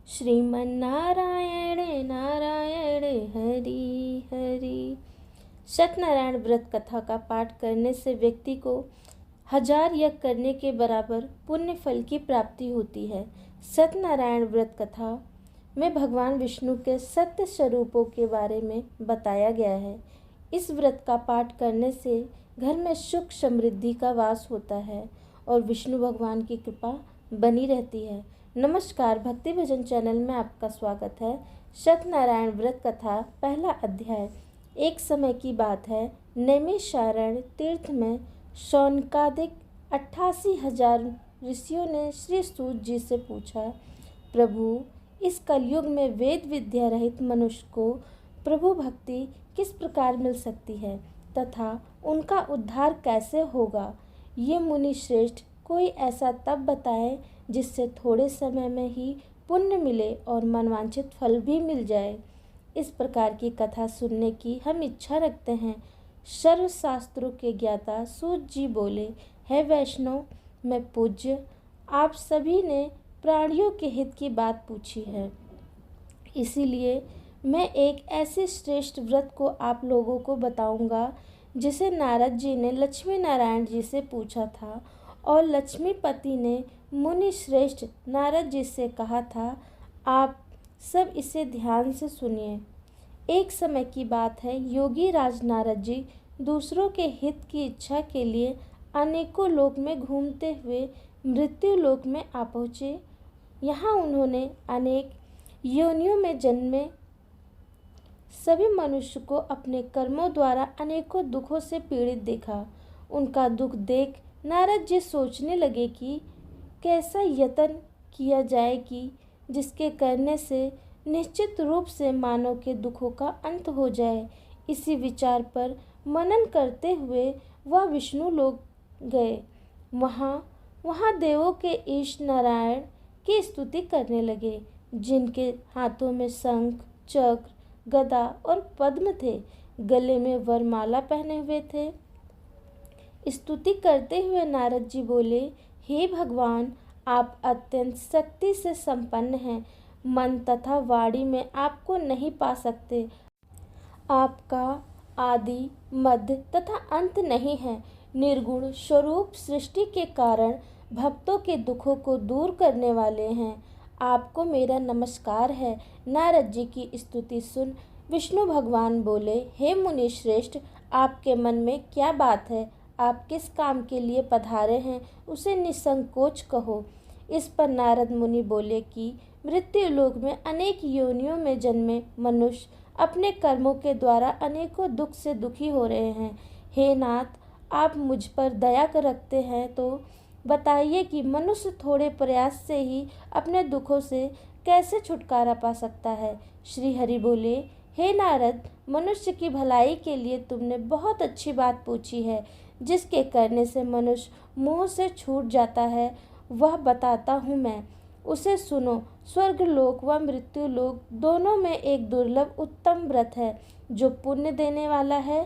श्रीमन्नारायण नारायण हरि हरि। सत्यनारायण व्रत कथा का पाठ करने से व्यक्ति को 1000 यज्ञ करने के बराबर पुण्य फल की प्राप्ति होती है। सत्यनारायण व्रत कथा में भगवान विष्णु के सत्य स्वरूपों के बारे में बताया गया है। इस व्रत का पाठ करने से घर में सुख समृद्धि का वास होता है और विष्णु भगवान की कृपा बनी रहती है। नमस्कार, भक्ति भजन चैनल में आपका स्वागत है। सत्यनारायण व्रत कथा पहला अध्याय। एक समय की बात है, नैमिषारण्य तीर्थ में शौनकादिक 88,000 ऋषियों ने श्री सूत जी से पूछा, प्रभु, इस कलयुग में वेद विद्या रहित मनुष्य को प्रभु भक्ति किस प्रकार मिल सकती है तथा उनका उद्धार कैसे होगा? ये मुनि श्रेष्ठ कोई ऐसा तप बताएं जिससे थोड़े समय में ही पुण्य मिले और मनवांछित फल भी मिल जाए। इस प्रकार की कथा सुनने की हम इच्छा रखते हैं। सर्वशास्त्रों के ज्ञाता सूत जी बोले, हे वैष्णव, मैं पूज्य, आप सभी ने प्राणियों के हित की बात पूछी है, इसीलिए मैं एक ऐसे श्रेष्ठ व्रत को आप लोगों को बताऊंगा जिसे नारद जी ने लक्ष्मी नारायण जी से पूछा था और लक्ष्मीपति ने मुनि श्रेष्ठ नारद जी से कहा था। आप सब इसे ध्यान से सुनिए। एक समय की बात है, योगी राज नारद जी दूसरों के हित की इच्छा के लिए अनेकों लोक में घूमते हुए मृत्यु लोक में आ पहुँचे। यहाँ उन्होंने अनेक योनियों में जन्मे सभी मनुष्य को अपने कर्मों द्वारा अनेकों दुखों से पीड़ित देखा। उनका दुख देख नारद जी सोचने लगे कि कैसा यत्न किया जाए कि जिसके करने से निश्चित रूप से मानव के दुखों का अंत हो जाए। इसी विचार पर मनन करते हुए वह विष्णु लोक गए। वहाँ देवों के ईश नारायण की स्तुति करने लगे, जिनके हाथों में शंख, चक्र, गदा और पद्म थे, गले में वरमाला पहने हुए थे। स्तुति करते हुए नारद जी बोले, हे भगवान, आप अत्यंत शक्ति से संपन्न हैं। मन तथा वाणी में आपको नहीं पा सकते। आपका आदि, मध्य तथा अंत नहीं है। निर्गुण स्वरूप सृष्टि के कारण भक्तों के दुखों को दूर करने वाले हैं। आपको मेरा नमस्कार है। नारद जी की स्तुति सुन विष्णु भगवान बोले, हे मुनि श्रेष्ठ, आपके मन में क्या बात है? आप किस काम के लिए पधारे हैं, उसे निसंकोच कहो। इस पर नारद मुनि बोले कि मृत्यु लोक में अनेक योनियों में जन्मे मनुष्य अपने कर्मों के द्वारा अनेकों दुख से दुखी हो रहे हैं। हे नाथ, आप मुझ पर दया कर रखते हैं तो बताइए कि मनुष्य थोड़े प्रयास से ही अपने दुखों से कैसे छुटकारा पा सकता है। श्री हरि बोले, हे नारद, मनुष्य की भलाई के लिए तुमने बहुत अच्छी बात पूछी है। जिसके करने से मनुष्य मोह से छूट जाता है वह बताता हूँ मैं, उसे सुनो। स्वर्ग लोक व मृत्यु लोक दोनों में एक दुर्लभ उत्तम व्रत है जो पुण्य देने वाला है।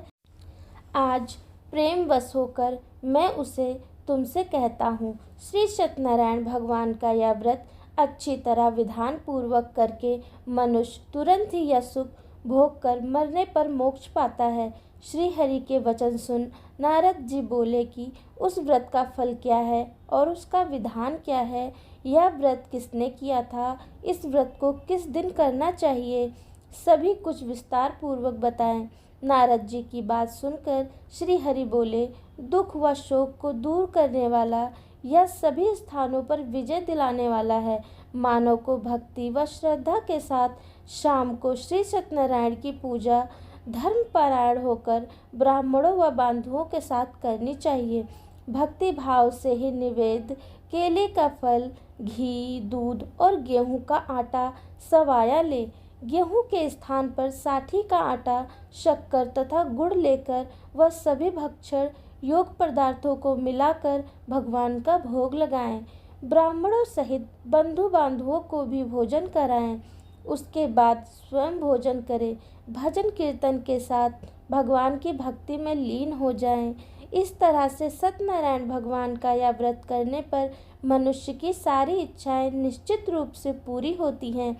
आज प्रेम वश होकर मैं उसे तुमसे कहता हूँ। श्री सत्यनारायण भगवान का यह व्रत अच्छी तरह विधान पूर्वक करके मनुष्य तुरंत ही यह सुख भोग कर मरने पर मोक्ष पाता है। श्री हरि के वचन सुन नारद जी बोले कि उस व्रत का फल क्या है और उसका विधान क्या है? यह व्रत किसने किया था? इस व्रत को किस दिन करना चाहिए? सभी कुछ विस्तार पूर्वक बताएं। नारद जी की बात सुनकर श्री हरि बोले, दुख व शोक को दूर करने वाला, यह सभी स्थानों पर विजय दिलाने वाला है। मानव को भक्ति व श्रद्धा के साथ शाम को श्री सत्यनारायण की पूजा धर्मपरायण होकर ब्राह्मणों व बंधुओं के साथ करनी चाहिए। भक्ति भाव से ही निवेद, केले का फल, घी, दूध और गेहूं का आटा सवाया ले। गेहूं के स्थान पर साठी का आटा, शक्कर तथा गुड़ लेकर वह सभी भक्षण योग पदार्थों को मिलाकर भगवान का भोग लगाएं। ब्राह्मणों सहित बंधु बांधवों को भी भोजन कराएं। उसके बाद स्वयं भोजन करें। भजन कीर्तन के साथ भगवान की भक्ति में लीन हो जाएं। इस तरह से सत्यनारायण भगवान का यह व्रत करने पर मनुष्य की सारी इच्छाएं निश्चित रूप से पूरी होती हैं।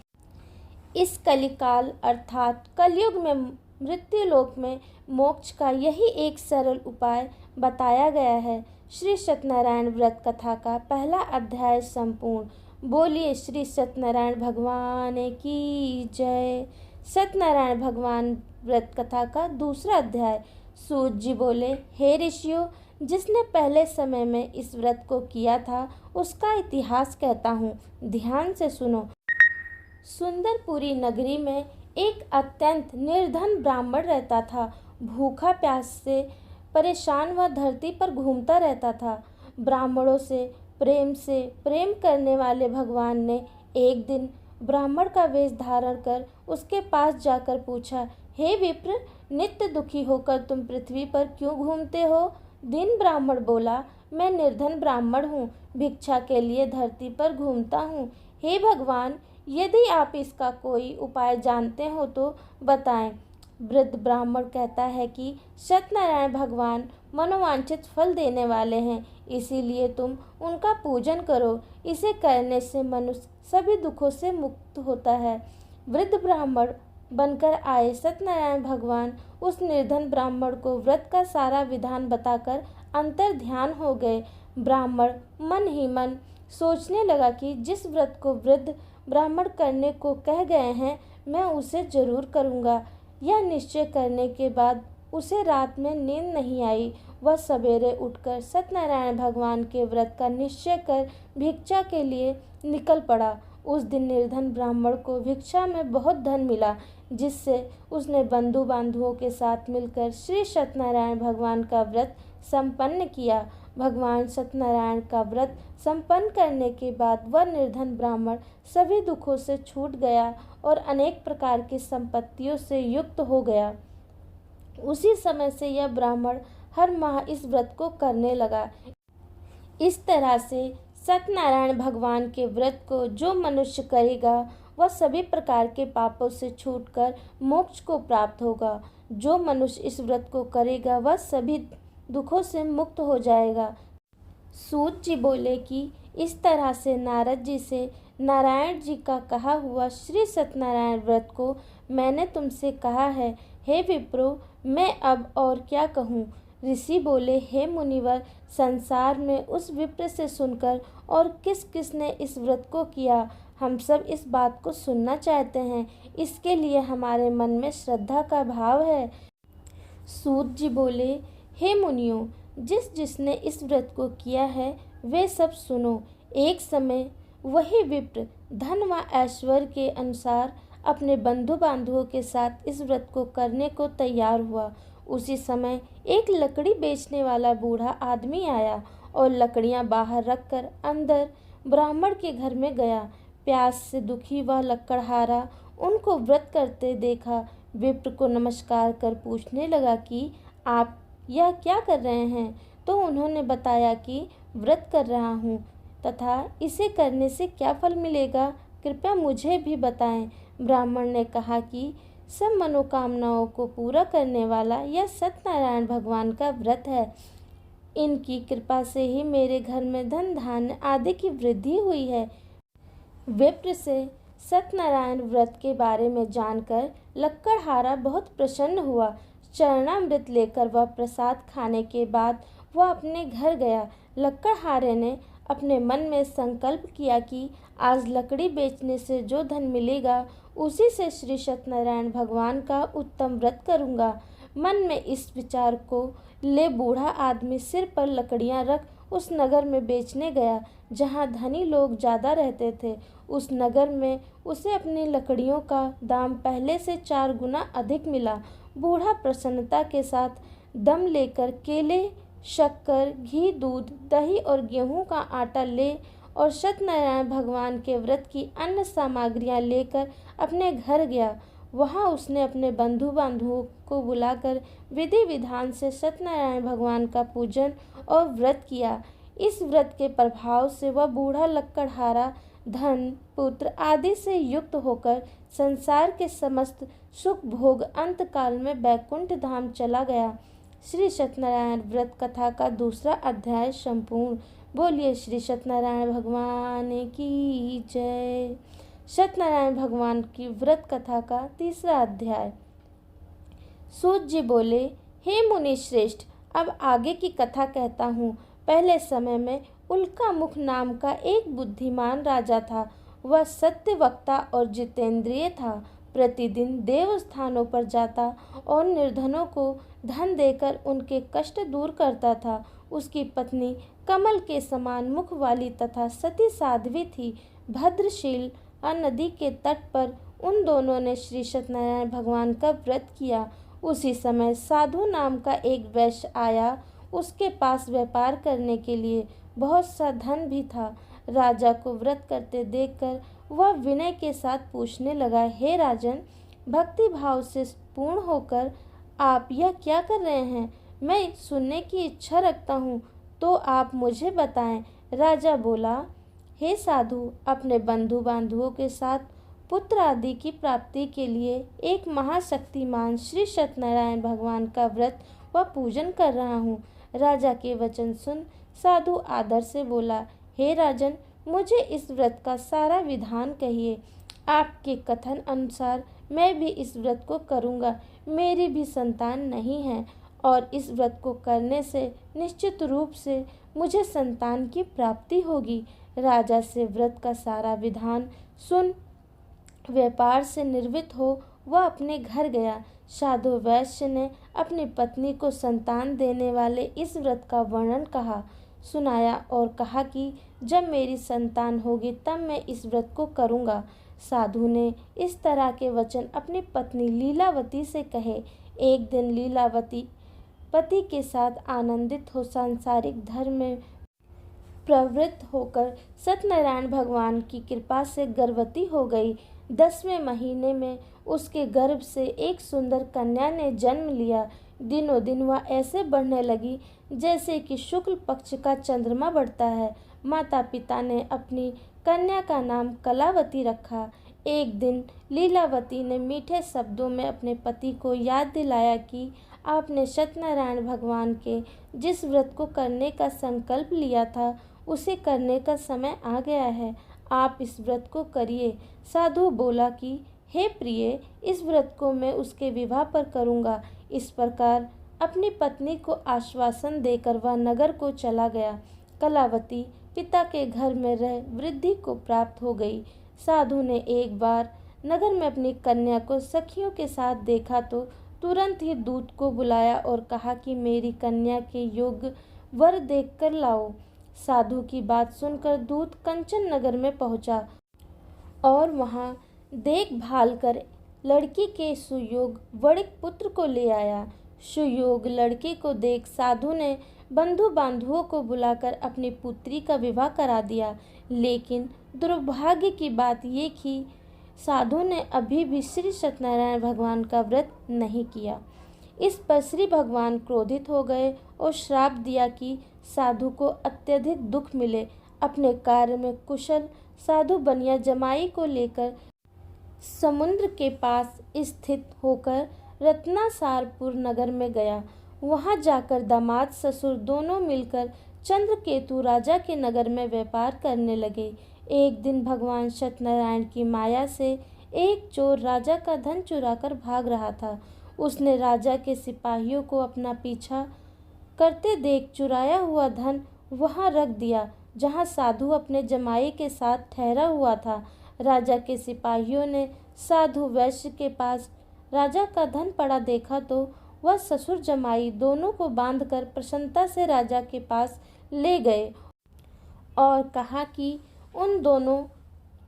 इस कलिकाल अर्थात कलयुग में मृत्युलोक में मोक्ष का यही एक सरल उपाय बताया गया है। श्री सत्यनारायण व्रत कथा का पहला अध्याय संपूर्ण। बोलिए श्री सत्यनारायण भगवान की जय। सत्यनारायण भगवान व्रत कथा का दूसरा अध्याय। सूत जी बोले, हे ऋषियों, जिसने पहले समय में इस व्रत को किया था उसका इतिहास कहता हूँ, ध्यान से सुनो। सुंदरपुरी नगरी में एक अत्यंत निर्धन ब्राह्मण रहता था। भूखा प्यास से परेशान वह धरती पर घूमता रहता था। ब्राह्मणों से प्रेम करने वाले भगवान ने एक दिन ब्राह्मण का वेश धारण कर उसके पास जाकर पूछा, हे विप्र, नित्य दुखी होकर तुम पृथ्वी पर क्यों घूमते हो? दीन ब्राह्मण बोला, मैं निर्धन ब्राह्मण हूँ, भिक्षा के लिए धरती पर घूमता हूँ। हे भगवान, यदि आप इसका कोई उपाय जानते हो तो बताएं। वृद्ध ब्राह्मण कहता है कि सत्यनारायण भगवान मनोवांछित फल देने वाले हैं, इसीलिए तुम उनका पूजन करो। इसे करने से मनुष्य सभी दुखों से मुक्त होता है। वृद्ध ब्राह्मण बनकर आए सत्यनारायण भगवान उस निर्धन ब्राह्मण को व्रत का सारा विधान बताकर अंतर ध्यान हो गए। ब्राह्मण मन ही मन सोचने लगा कि जिस व्रत को वृद्ध ब्राह्मण करने को कह गए हैं, मैं उसे जरूर करूँगा। यह निश्चय करने के बाद उसे रात में नींद नहीं आई। वह सवेरे उठकर सत्यनारायण भगवान के व्रत का निश्चय कर भिक्षा के लिए निकल पड़ा। उस दिन निर्धन ब्राह्मण को भिक्षा में बहुत धन मिला, जिससे उसने बंधु बांधवों के साथ मिलकर श्री सत्यनारायण भगवान का व्रत संपन्न किया। भगवान सत्यनारायण का व्रत संपन्न करने के बाद वह निर्धन ब्राह्मण सभी दुखों से छूट गया और अनेक प्रकार की संपत्तियों से युक्त हो गया। उसी समय से यह ब्राह्मण हर माह इस व्रत को करने लगा। इस तरह से सत्यनारायण भगवान के व्रत को जो मनुष्य करेगा वह सभी प्रकार के पापों से छूटकर मोक्ष को प्राप्त होगा। जो मनुष्य इस व्रत को करेगा वह सभी दुखों से मुक्त हो जाएगा। सूत जी बोले कि इस तरह से नारद जी से नारायण जी का कहा हुआ श्री सत्यनारायण व्रत को मैंने तुमसे कहा है। हे विप्रो, मैं अब और क्या कहूँ? ऋषि बोले, हे मुनिवर, संसार में उस विप्र से सुनकर और किस किस ने इस व्रत को किया, हम सब इस बात को सुनना चाहते हैं। इसके लिए हमारे मन में श्रद्धा का भाव है। सूत जी बोले, हे मुनियों, जिसने इस व्रत को किया है वे सब सुनो। एक समय वही विप्र धन व ऐश्वर्य के अनुसार अपने बंधु बांधवों के साथ इस व्रत को करने को तैयार हुआ। उसी समय एक लकड़ी बेचने वाला बूढ़ा आदमी आया और लकड़ियां बाहर रखकर अंदर ब्राह्मण के घर में गया। प्यास से दुखी वह लकड़हारा उनको व्रत करते देखा। विप्र को नमस्कार कर पूछने लगा कि आप यह क्या कर रहे हैं? तो उन्होंने बताया कि व्रत कर रहा हूँ तथा इसे करने से क्या फल मिलेगा, कृपया मुझे भी बताएं। ब्राह्मण ने कहा कि सब मनोकामनाओं को पूरा करने वाला यह सत्यनारायण भगवान का व्रत है। इनकी कृपा से ही मेरे घर में धन धान्य आदि की वृद्धि हुई है। विप्र से सत्यनारायण व्रत के बारे में जानकर लक्कड़हारा बहुत प्रसन्न हुआ। चरणामृत लेकर वह प्रसाद खाने के बाद वह अपने घर गया। लक्कड़हारे ने अपने मन में संकल्प किया कि आज लकड़ी बेचने से जो धन मिलेगा उसी से श्री सत्यनारायण भगवान का उत्तम व्रत करूँगा। मन में इस विचार को ले बूढ़ा आदमी सिर पर लकड़ियाँ रख उस नगर में बेचने गया जहाँ धनी लोग ज़्यादा रहते थे। उस नगर में उसे अपनी लकड़ियों का दाम पहले से 4 गुना अधिक मिला। बूढ़ा प्रसन्नता के साथ दम लेकर केले, शक्कर, घी, दूध, दही और गेहूं का आटा ले और सत्यनारायण भगवान के व्रत की अन्य सामग्रियां लेकर अपने घर गया। वहां उसने अपने बंधु बांधवों को बुलाकर विधि विधान से सत्यनारायण भगवान का पूजन और व्रत किया। इस व्रत के प्रभाव से वह बूढ़ा लक्कड़हारा धन, पुत्र आदि से युक्त होकर संसार के समस्त सुख भोग अंतकाल में बैकुंठ धाम चला गया। श्री सत्यनारायण व्रत कथा का दूसरा अध्याय संपूर्ण। बोलिए श्री सत्यनारायण भगवान की जय। सत्यनारायण भगवान की व्रत कथा का तीसरा अध्याय। सूत जी बोले, हे मुनि श्रेष्ठ, अब आगे की कथा कहता हूँ। पहले समय में उल्का मुख नाम का एक बुद्धिमान राजा था। वह सत्य वक्ता और जितेंद्रिय था। प्रतिदिन देवस्थानों पर जाता और निर्धनों को धन देकर उनके कष्ट दूर करता था। उसकी पत्नी कमल के समान मुख वाली तथा सती साध्वी थी। भद्रशील नदी के तट पर उन दोनों ने श्री सत्यनारायण भगवान का व्रत किया। उसी समय साधु नाम का एक वैश्य आया। उसके पास व्यापार करने के लिए बहुत सा धन भी था। राजा को व्रत करते देखकर वह विनय के साथ पूछने लगा, हे राजन, भक्ति भाव से पूर्ण होकर आप यह क्या कर रहे हैं? मैं सुनने की इच्छा रखता हूँ, तो आप मुझे बताएं। राजा बोला, हे साधु, अपने बंधु बांधवों के साथ पुत्र आदि की प्राप्ति के लिए एक महाशक्तिमान श्री सत्यनारायण भगवान का व्रत व पूजन कर रहा हूँ। राजा के वचन सुन साधु आदर से बोला, हे राजन, मुझे इस व्रत का सारा विधान कहिए। आपके कथन अनुसार मैं भी इस व्रत को करूँगा। मेरी भी संतान नहीं है और इस व्रत को करने से निश्चित रूप से मुझे संतान की प्राप्ति होगी। राजा से व्रत का सारा विधान सुन व्यापार से निर्वृत्त हो वह अपने घर गया। साधु वैश्य ने अपनी पत्नी को संतान देने वाले इस व्रत का वर्णन सुनाया और कहा कि जब मेरी संतान होगी तब मैं इस व्रत को करूँगा। साधु ने इस तरह के वचन अपनी पत्नी लीलावती से कहे। एक दिन लीलावती पति के साथ आनंदित हो सांसारिक धर्म में प्रवृत्त होकर सत्यनारायण भगवान की कृपा से गर्भवती हो गई। 10वें महीने में उसके गर्भ से एक सुंदर कन्या ने जन्म लिया। दिनों दिन वह ऐसे बढ़ने लगी जैसे कि शुक्ल पक्ष का चंद्रमा बढ़ता है। माता पिता ने अपनी कन्या का नाम कलावती रखा। एक दिन लीलावती ने मीठे शब्दों में अपने पति को याद दिलाया कि आपने सत्यनारायण भगवान के जिस व्रत को करने का संकल्प लिया था उसे करने का समय आ गया है। आप इस व्रत को करिए। साधु बोला कि हे प्रिय, इस व्रत को मैं उसके विवाह पर करूँगा। इस प्रकार अपनी पत्नी को आश्वासन देकर वह नगर को चला गया। कलावती पिता के घर में रह वृद्धि को प्राप्त हो गई। साधु ने एक बार नगर में अपनी कन्या को सखियों के साथ देखा तो तुरंत ही दूत को बुलाया और कहा कि मेरी कन्या के योग्य वर देखकर लाओ। साधु की बात सुनकर दूत कंचन नगर में पहुंचा और वहां देखभाल कर लड़की के सुयोग वणिक पुत्र को ले आया। सुयोग लड़की को देख साधु ने बंधु बांधुओं को बुलाकर अपनी पुत्री का विवाह करा दिया। लेकिन दुर्भाग्य की बात ये कि साधु ने अभी भी श्री सत्यनारायण भगवान का व्रत नहीं किया। इस पर श्री भगवान क्रोधित हो गए और श्राप दिया कि साधु को अत्यधिक दुख मिले। अपने कार्य में कुशल साधु बनिया जमाई को लेकर समुद्र के पास स्थित होकर रत्नासारपुर नगर में गया। वहां जाकर दामाद ससुर दोनों मिलकर चंद्रकेतु राजा के नगर में व्यापार करने लगे। एक दिन भगवान सत्यनारायण की माया से एक चोर राजा का धन चुराकर भाग रहा था। उसने राजा के सिपाहियों को अपना पीछा करते देख चुराया हुआ धन वहां रख दिया जहां साधु अपने जमाई के साथ ठहरा हुआ था। राजा के सिपाहियों ने साधु वैश्य के पास राजा का धन पड़ा देखा तो वह ससुर जमाई दोनों को बांधकर प्रसन्नता से राजा के पास ले गए और कहा कि उन दोनों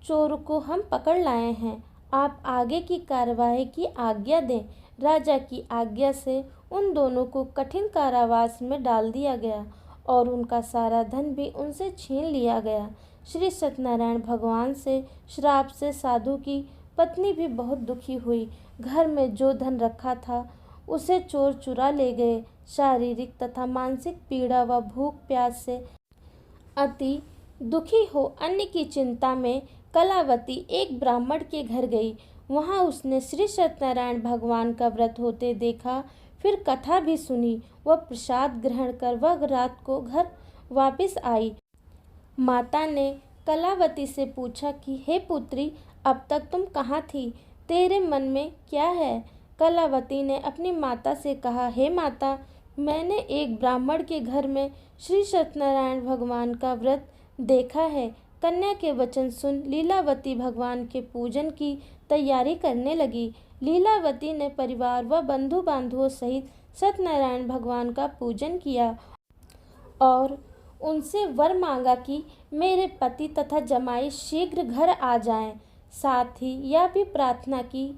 चोर को हम पकड़ लाए हैं, आप आगे की कार्यवाही की आज्ञा दें। राजा की आज्ञा से उन दोनों को कठिन कारावास में डाल दिया गया और उनका सारा धन भी उनसे छीन लिया गया। श्री सत्यनारायण भगवान से श्राप से साधु की पत्नी भी बहुत दुखी हुई। घर में जो धन रखा था उसे चोर चुरा ले गए। शारीरिक तथा मानसिक पीड़ा व भूख प्यास से अति दुखी हो अन्न की चिंता में कलावती एक ब्राह्मण के घर गई। वहां उसने श्री सत्यनारायण भगवान का व्रत होते देखा। फिर कथा भी सुनी। वह प्रसाद ग्रहण कर वह रात को घर वापस आई। माता ने कलावती से पूछा कि हे पुत्री, अब तक तुम कहाँ थी? तेरे मन में क्या है? कलावती ने अपनी माता से कहा, हे माता, मैंने एक ब्राह्मण के घर में श्री सत्यनारायण भगवान का व्रत देखा है। कन्या के वचन सुन लीलावती भगवान के पूजन की तैयारी करने लगी। लीलावती ने परिवार व बंधु बांधवों सहित सत्यनारायण भगवान का पूजन किया और उनसे वर मांगा कि मेरे पति तथा जमाई शीघ्र घर आ जाएं। साथ ही यह भी प्रार्थना की,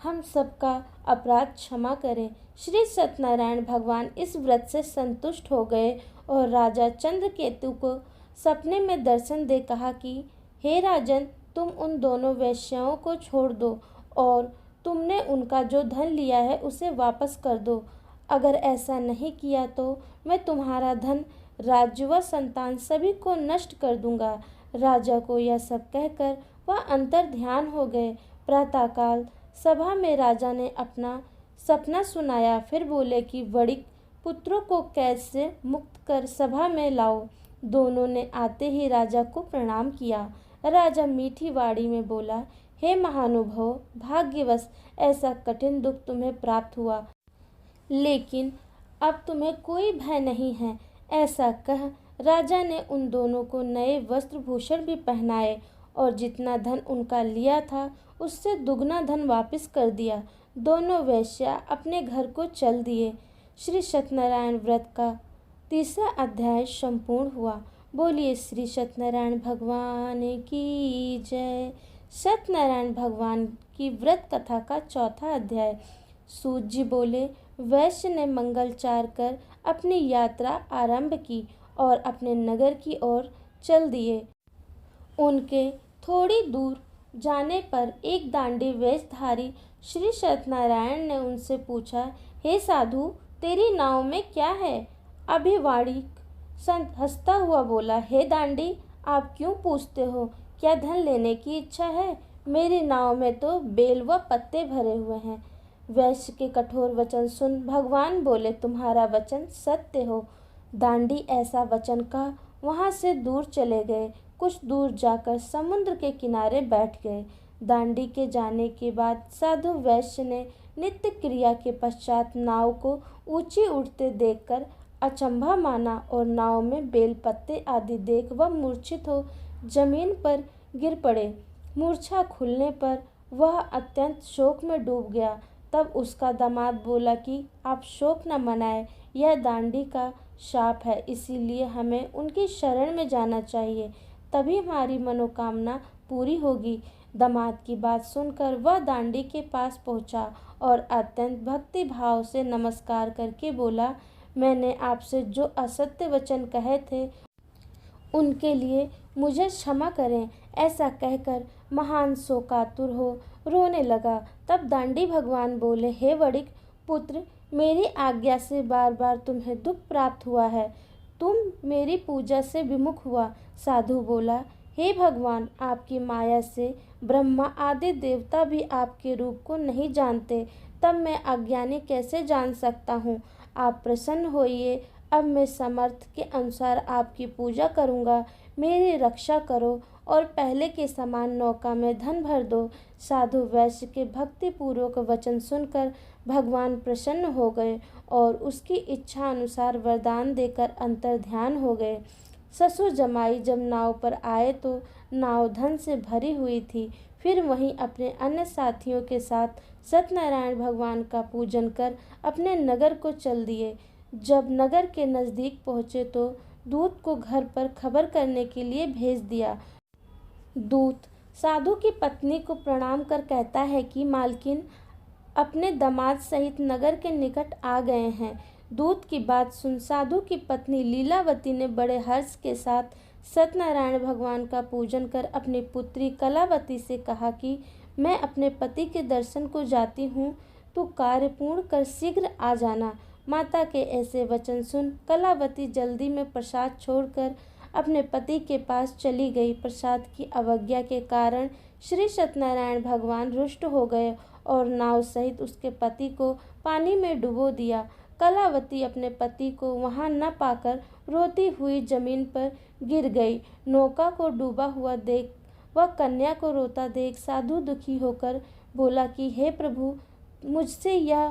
हम सबका अपराध क्षमा करें। श्री सत्यनारायण भगवान इस व्रत से संतुष्ट हो गए और राजा चंद्रकेतु को सपने में दर्शन दे कहा कि हे राजन, तुम उन दोनों वेश्याओं को छोड़ दो और तुमने उनका जो धन लिया है उसे वापस कर दो। अगर ऐसा नहीं किया तो मैं तुम्हारा धन, राज्य व संतान सभी को नष्ट कर दूंगा। राजा को यह सब कहकर वह अंतर ध्यान हो गए। प्रातःकाल सभा में राजा ने अपना सपना सुनाया। फिर बोले कि वणिक, पुत्रों को कैद से मुक्त कर सभा में लाओ। दोनों ने आते ही राजा को प्रणाम किया। राजा मीठी वाणी में बोला, हे महानुभाव, भाग्यवश ऐसा कठिन दुख तुम्हें प्राप्त हुआ, लेकिन अब तुम्हें कोई भय नहीं है। ऐसा कह राजा ने उन दोनों को नए वस्त्र भूषण भी पहनाए और जितना धन उनका लिया था उससे दुगना धन वापस कर दिया। दोनों वेश्या अपने घर को चल दिए। श्री सत्यनारायण व्रत का तीसरा अध्याय संपूर्ण हुआ। बोलिए श्री सत्यनारायण भगवान की जय। सत्यनारायण भगवान की व्रत कथा का चौथा अध्याय। सूत जी बोले, वैश्य ने मंगलचार कर अपनी यात्रा आरंभ की और अपने नगर की ओर चल दिए। उनके थोड़ी दूर जाने पर एक दांडी वेशधारी श्री सत्यनारायण ने उनसे पूछा, हे साधु, तेरी नाव में क्या है? अभिवाड़ी संत हंसता हुआ बोला, हे दांडी, आप क्यों पूछते हो? क्या धन लेने की इच्छा है? मेरी नाव में तो बेल व पत्ते भरे हुए हैं। वैश्य के कठोर वचन सुन भगवान बोले, तुम्हारा वचन सत्य हो। दांडी ऐसा वचन कह वहां से दूर चले गए। कुछ दूर जाकर समुद्र के किनारे बैठ गए। दांडी के जाने के बाद साधु वैश्य ने नित्य क्रिया के पश्चात नाव को ऊंची उठते देखकर अचंभा माना और नाव में बेल पत्ते आदि देख वह मूर्छित हो जमीन पर गिर पड़े। मूर्छा खुलने पर वह अत्यंत शोक में डूब गया। तब उसका दामाद बोला कि आप शोक न मनाएं, यह दांडी का शाप है, इसीलिए हमें उनकी शरण में जाना चाहिए, तभी हमारी मनोकामना पूरी होगी। दामाद की बात सुनकर वह दांडी के पास पहुंचा और अत्यंत भक्ति भाव से नमस्कार करके बोला, मैंने आपसे जो असत्य वचन कहे थे उनके लिए मुझे क्षमा करें। ऐसा कहकर महान शोकातुर हो रोने लगा। तब दांडी भगवान बोले, हे वणिक पुत्र, मेरी आज्ञा से बार बार तुम्हें दुख प्राप्त हुआ है, तुम मेरी पूजा से विमुख हुआ। साधु बोला, हे भगवान, आपकी माया से ब्रह्मा आदि देवता भी आपके रूप को नहीं जानते, तब मैं अज्ञानी कैसे जान सकता हूँ। आप प्रसन्न होइए, अब मैं समर्थ के अनुसार आपकी पूजा करूँगा। मेरी रक्षा करो और पहले के समान नौका में धन भर दो। साधु वैश्य के भक्तिपूर्वक वचन सुनकर भगवान प्रसन्न हो गए और उसकी इच्छा अनुसार वरदान देकर अंतर ध्यान हो गए। ससुर जमाई जब नाव पर आए तो नाव धन से भरी हुई थी। फिर वहीं अपने अन्य साथियों के साथ सत्यनारायण भगवान का पूजन कर अपने नगर को चल दिए। जब नगर के नज़दीक पहुँचे तो दूत को घर पर खबर करने के लिए भेज दिया। दूत साधु की पत्नी को प्रणाम कर कहता है कि मालकिन अपने दामाद सहित नगर के निकट आ गए हैं। दूत की बात सुन साधु की पत्नी लीलावती ने बड़े हर्ष के साथ सत्यनारायण भगवान का पूजन कर अपनी पुत्री कलावती से कहा कि मैं अपने पति के दर्शन को जाती हूँ, तू कार्य पूर्ण कर शीघ्र आ जाना। माता के ऐसे वचन सुन कलावती जल्दी में प्रसाद छोड़कर अपने पति के पास चली गई। प्रसाद की अवज्ञा के कारण श्री सत्यनारायण भगवान रुष्ट हो गए और नाव सहित उसके पति को पानी में डुबो दिया। कलावती अपने पति को वहां न पाकर रोती हुई जमीन पर गिर गई। नौका को डूबा हुआ देख वह कन्या को रोता देख साधु दुखी होकर बोला कि हे प्रभु, मुझसे या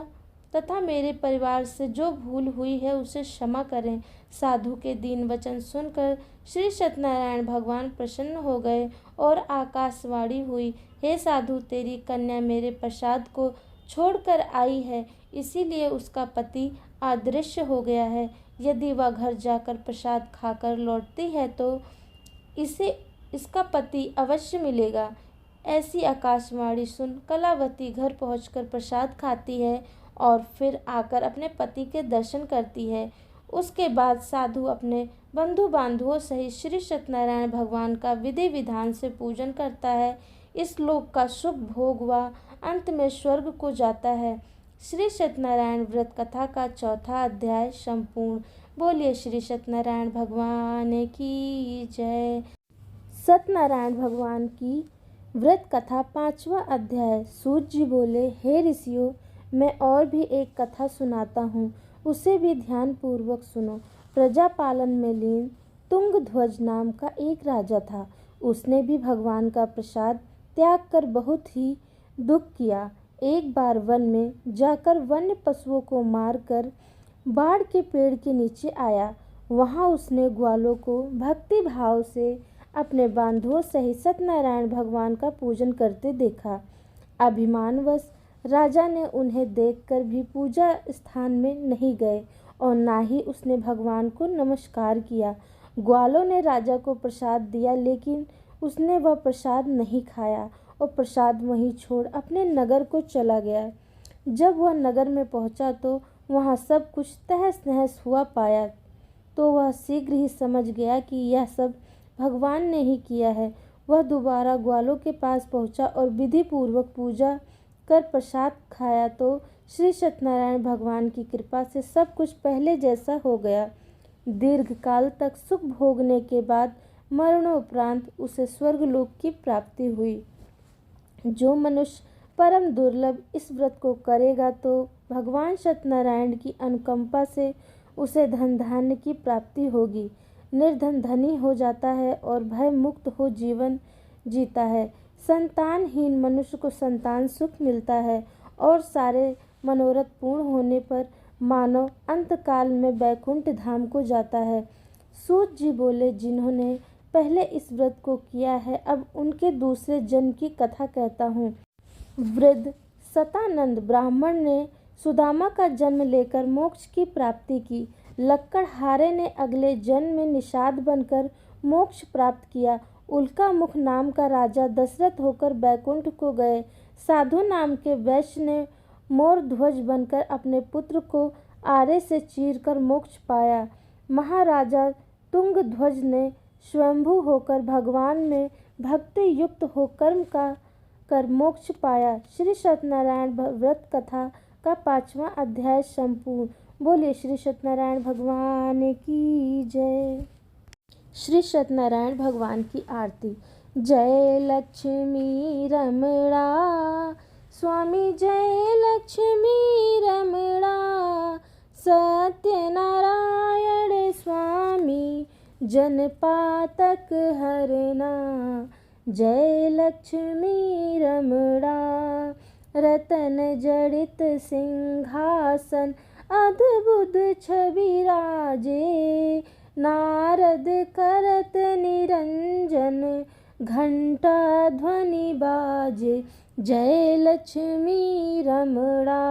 तथा मेरे परिवार से जो भूल हुई है उसे क्षमा करें। साधु के दीन वचन सुनकर श्री सत्यनारायण भगवान प्रसन्न हो गए और आकाशवाणी हुई, हे साधु, तेरी कन्या मेरे प्रसाद को छोड़कर आई है, इसीलिए उसका पति अदृश्य हो गया है। यदि वह घर जाकर प्रसाद खाकर लौटती है तो इसे इसका पति अवश्य मिलेगा। ऐसी आकाशवाणी सुन कलावती घर पहुंचकर प्रसाद खाती है और फिर आकर अपने पति के दर्शन करती है। उसके बाद साधु अपने बंधु बांधवों सहित श्री सत्यनारायण भगवान का विधि विधान से पूजन करता है। इस लोक का सुख भोग व अंत में स्वर्ग को जाता है। श्री सत्यनारायण व्रत कथा का चौथा अध्याय संपूर्ण। बोलिए श्री सत्यनारायण भगवान की जय। सत्यनारायण भगवान की व्रत कथा पांचवा अध्याय। सूत जी बोले, हे ऋषियों, मैं और भी एक कथा सुनाता हूँ, उसे भी ध्यान पूर्वक सुनो। प्रजा पालन में लीन तुंगध्वज नाम का एक राजा था। उसने भी भगवान का प्रसाद त्याग कर बहुत ही दुख किया। एक बार वन में जाकर वन्य पशुओं को मारकर बाड़ के पेड़ के नीचे आया। वहाँ उसने ग्वालों को भक्ति भाव से अपने बांधवों सहित सत्यनारायण भगवान का पूजन करते देखा। अभिमानवश राजा ने उन्हें देखकर भी पूजा स्थान में नहीं गए और ना ही उसने भगवान को नमस्कार किया। ग्वालों ने राजा को प्रसाद दिया, लेकिन उसने वह प्रसाद नहीं खाया और प्रसाद वहीं छोड़ अपने नगर को चला गया। जब वह नगर में पहुंचा तो वहां सब कुछ तहस नहस हुआ पाया, तो वह शीघ्र ही समझ गया कि यह सब भगवान ने ही किया है। वह दोबारा ग्वालों के पास पहुंचा और विधि पूर्वक पूजा कर प्रसाद खाया तो श्री सत्यनारायण भगवान की कृपा से सब कुछ पहले जैसा हो गया। दीर्घ काल तक सुख भोगने के बाद मरणोपरांत उसे स्वर्गलोक की प्राप्ति हुई। जो मनुष्य परम दुर्लभ इस व्रत को करेगा तो भगवान सत्यनारायण की अनुकंपा से उसे धन धान्य की प्राप्ति होगी। निर्धन धनी हो जाता है और भय मुक्त हो जीवन जीता है। संतानहीन मनुष्य को संतान सुख मिलता है और सारे मनोरथ पूर्ण होने पर मानव अंतकाल में वैकुंठ धाम को जाता है। सूत जी बोले, जिन्होंने पहले इस व्रत को किया है, अब उनके दूसरे जन्म की कथा कहता हूँ। वृद्ध सतानंद ब्राह्मण ने सुदामा का जन्म लेकर मोक्ष की प्राप्ति की। लक्कड़हारे ने अगले जन्म में निषाद बनकर मोक्ष प्राप्त किया। उल्का मुख नाम का राजा दशरथ होकर बैकुंठ को गए। साधु नाम के वैश्य ने मोर ध्वज बनकर अपने पुत्र को आरे से चीरकर मोक्ष पाया। महाराजा तुंगध्वज ने स्वयंभू होकर भगवान में भक्ति युक्त हो कर्म का कर मोक्ष पाया। श्री सत्यनारायण व्रत कथा का पांचवा अध्याय संपूर्ण। बोलिए श्री सत्यनारायण भगवान की जय। श्री सत्यनारायण भगवान की आरती। जय लक्ष्मी रमणा स्वामी, जय लक्ष्मी रमणा, सत्यनारायण स्वामी जन पातक हरना। जय लक्ष्मी रमणा, रतन जड़ित सिंहासन अद्भुत छवि राजे। नारद करत निरंजन घंटा ध्वनि बाजे। जय लक्ष्मी रमणा,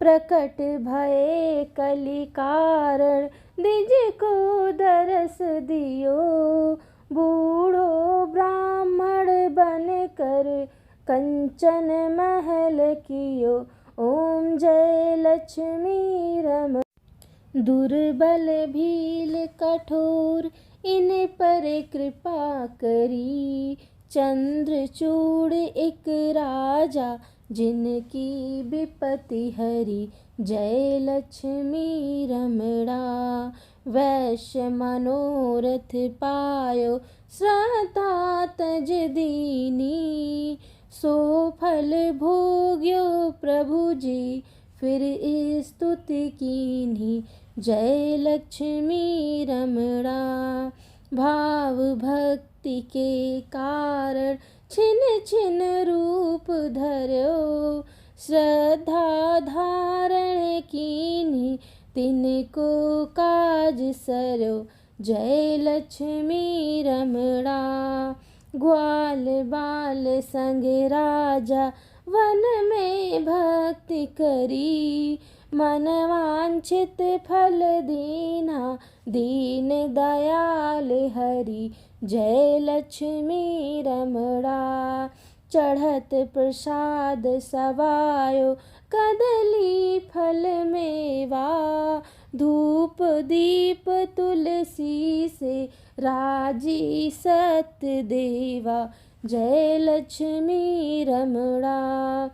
प्रकट भये कलि कारण निज को दरस दियो। बूढ़ो ब्राह्मण बन कर कंचन महल कियो। ओम जय लक्ष्मी रमणा। दुर्बल भील कठोर इन पर कृपा करी। चंद्रचूड़ एक राजा जिनकी विपत्ति हरी। जय लक्ष्मी रमणा, वैश्य मनोरथ पायो श्रद्धा तज दीनी। सो फल भोग्यो प्रभु जी फिर स्तुति कीन्ही। जय लक्ष्मी रमणा। भाव भक्ति के कारण छिन छिन रूप धर्यो। श्रद्धा धारण कीन्ही तिनको काज सर्यो। जय लक्ष्मी रमणा। ग्वाल बाल संग राजा वन में भक्ति करी। मन वांछित फल दीना दीन दयाल हरि। जय लक्ष्मी रमणा। चढ़त प्रसाद सवायो कदली फल मेवा। धूप दीप तुलसी से राजी सत्य देवा। जय लक्ष्मी रमणा।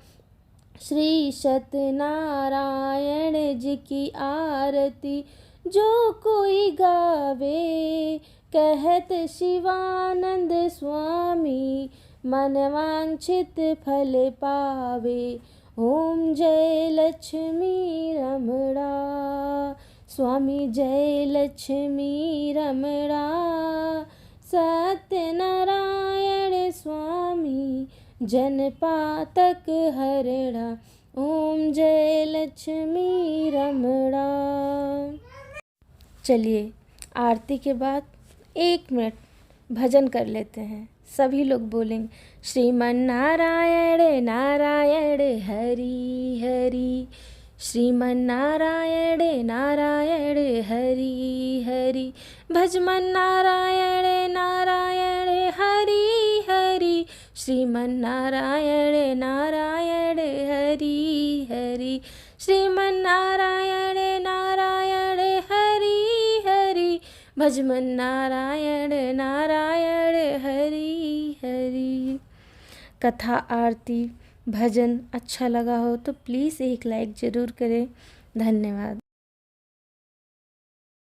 श्री सत्यनारायण जी की आरती जो कोई गावे। कहत शिवानंद स्वामी मन वांछित फल पावे। ओम जय लक्ष्मी रमणा। स्वामी जय लक्ष्मी रमणा। सत्यनारायण स्वामी जन पातक हरणा। ओम जय लक्ष्मी रमणा। चलिए आरती के बाद 1 मिनट भजन कर लेते हैं। सभी लोग बोलेंगे श्रीमन नारायण नारायण हरि हरि। श्रीमन नारायण नारायण हरि हरि। भजमन नारायण नारायण हरि हरि। श्रीमन नारायण नारायण हरि हरि। श्रीमन नारायण नारायण हरि हरि। भजमन नारायण नारायण हरि हरि। कथा आरती भजन अच्छा लगा हो तो प्लीज़ एक लाइक ज़रूर करें। धन्यवाद।